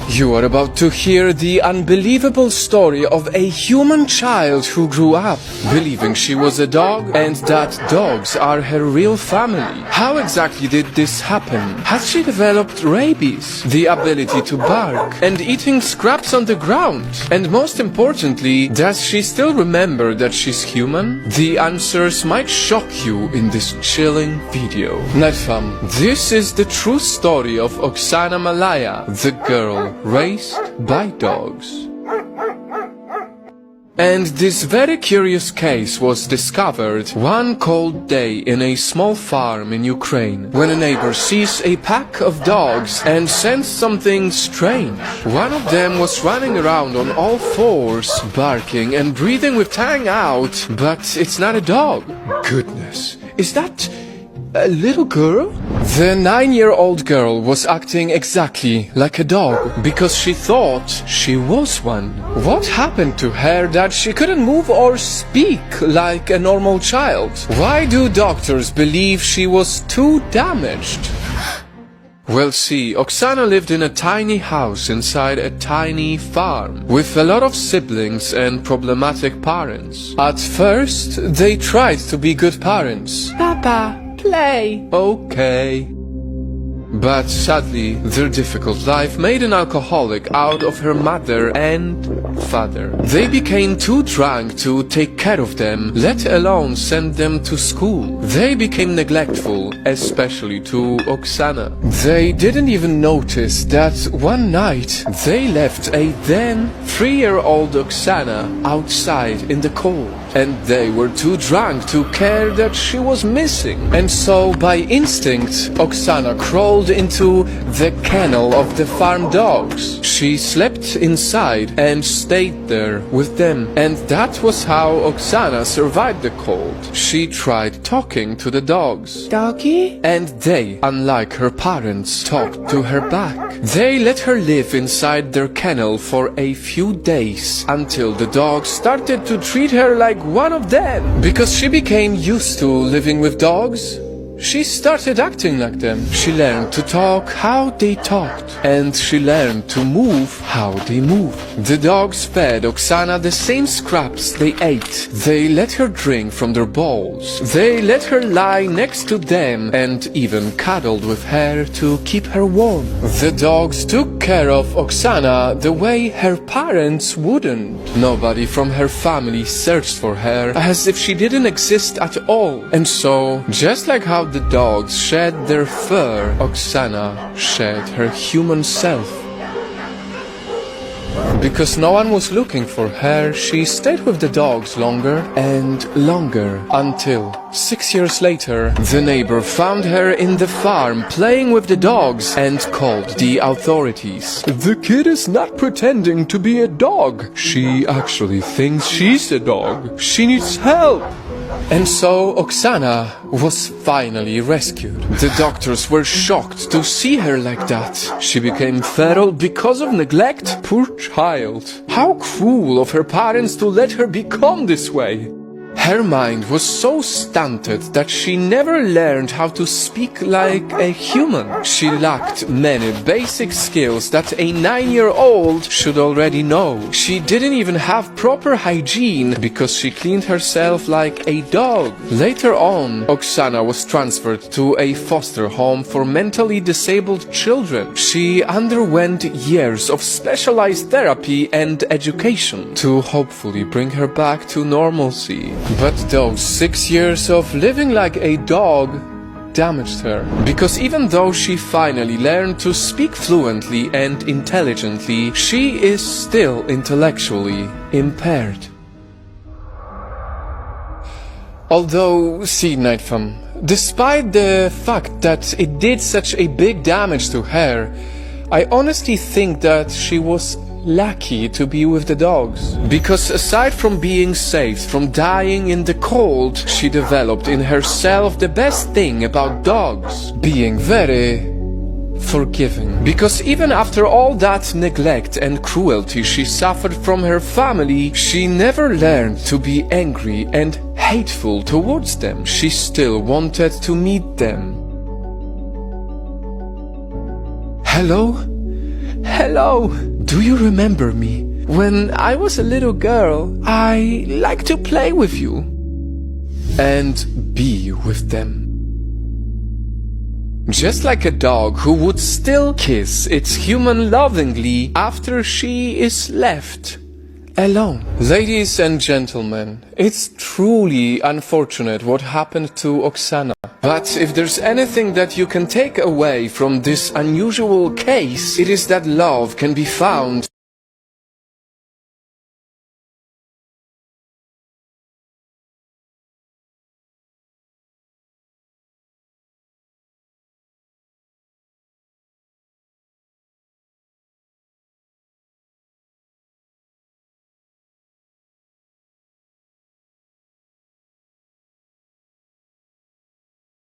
You are about to hear the unbelievable story of a human child who grew up believing she was a dog and that dogs are her real family. How exactly did this happen? Has she developed rabies, the ability to bark, and eating scraps on the ground? And most importantly, does she still remember that she's human? The answers might shock you in this chilling video. Night fam, this is the true story of Oksana Malaya, the girl raised by dogs. And this very curious case was discovered one cold day in a small farm in Ukraine, when a neighbor sees a pack of dogs and sensed something strange. One of them was running around on all fours, barking and breathing with tongue out, but it's not a dog. Goodness, is that a little girl? The 9-year-old girl was acting exactly like a dog because she thought she was one. What happened to her that she couldn't move or speak like a normal child? Why do doctors believe she was too damaged? Well, see, Oksana lived in a tiny house inside a tiny farm with a lot of siblings and problematic parents. At first, they tried to be good parents. Papa, play. Okay. But sadly, their difficult life made an alcoholic out of her mother and father. They became too drunk to take care of them, let alone send them to school. They became neglectful, especially to Oksana. They didn't even notice that one night they left a then 3-year-old Oksana outside in the cold. And they were too drunk to care that she was missing. And so, by instinct, Oksana crawled into the kennel of the farm dogs. She slept inside and stayed there with them. And that was how Oksana survived the cold. She tried talking to the dogs. Doggy? And they, unlike her parents, talked to her back. They let her live inside their kennel for a few days until the dogs started to treat her like one of them. Because she became used to living with dogs, she started acting like them. She learned to talk how they talked, and she learned to move how they moved. The dogs fed Oksana the same scraps they ate. They let her drink from their bowls. They let her lie next to them and even cuddled with her to keep her warm. The dogs took care of Oksana the way her parents wouldn't. Nobody from her family searched for her as if she didn't exist at all. And so, just like how the dogs shed their fur, Oksana shed her human self. Because no one was looking for her, she stayed with the dogs longer and longer, until 6 years later, the neighbor found her in the farm playing with the dogs and called the authorities. The kid is not pretending to be a dog. She actually thinks she's a dog. She needs help. And so Oksana was finally rescued. The doctors were shocked to see her like that. She became feral because of neglect? Poor child. How cruel of her parents to let her become this way. Her mind was so stunted that she never learned how to speak like a human. She lacked many basic skills that a 9-year-old should already know. She didn't even have proper hygiene because she cleaned herself like a dog. Later on, Oksana was transferred to a foster home for mentally disabled children. She underwent years of specialized therapy and education to hopefully bring her back to normalcy. But those 6 years of living like a dog damaged her. Because even though she finally learned to speak fluently and intelligently, she is still intellectually impaired. Although, see, Nightfam, despite the fact that it did such a big damage to her, I honestly think that she was lucky to be with the dogs. Because aside from being saved from dying in the cold, she developed in herself the best thing about dogs: being very forgiving. Because even after all that neglect and cruelty she suffered from her family, she never learned to be angry and hateful towards them. She still wanted to meet them. Hello? Hello, do you remember me? When I was a little girl, I liked to play with you and be with them. Just like a dog who would still kiss its human lovingly after she is left alone. Ladies and gentlemen, it's truly unfortunate what happened to Oksana. But if there's anything that you can take away from this unusual case, it is that love can be found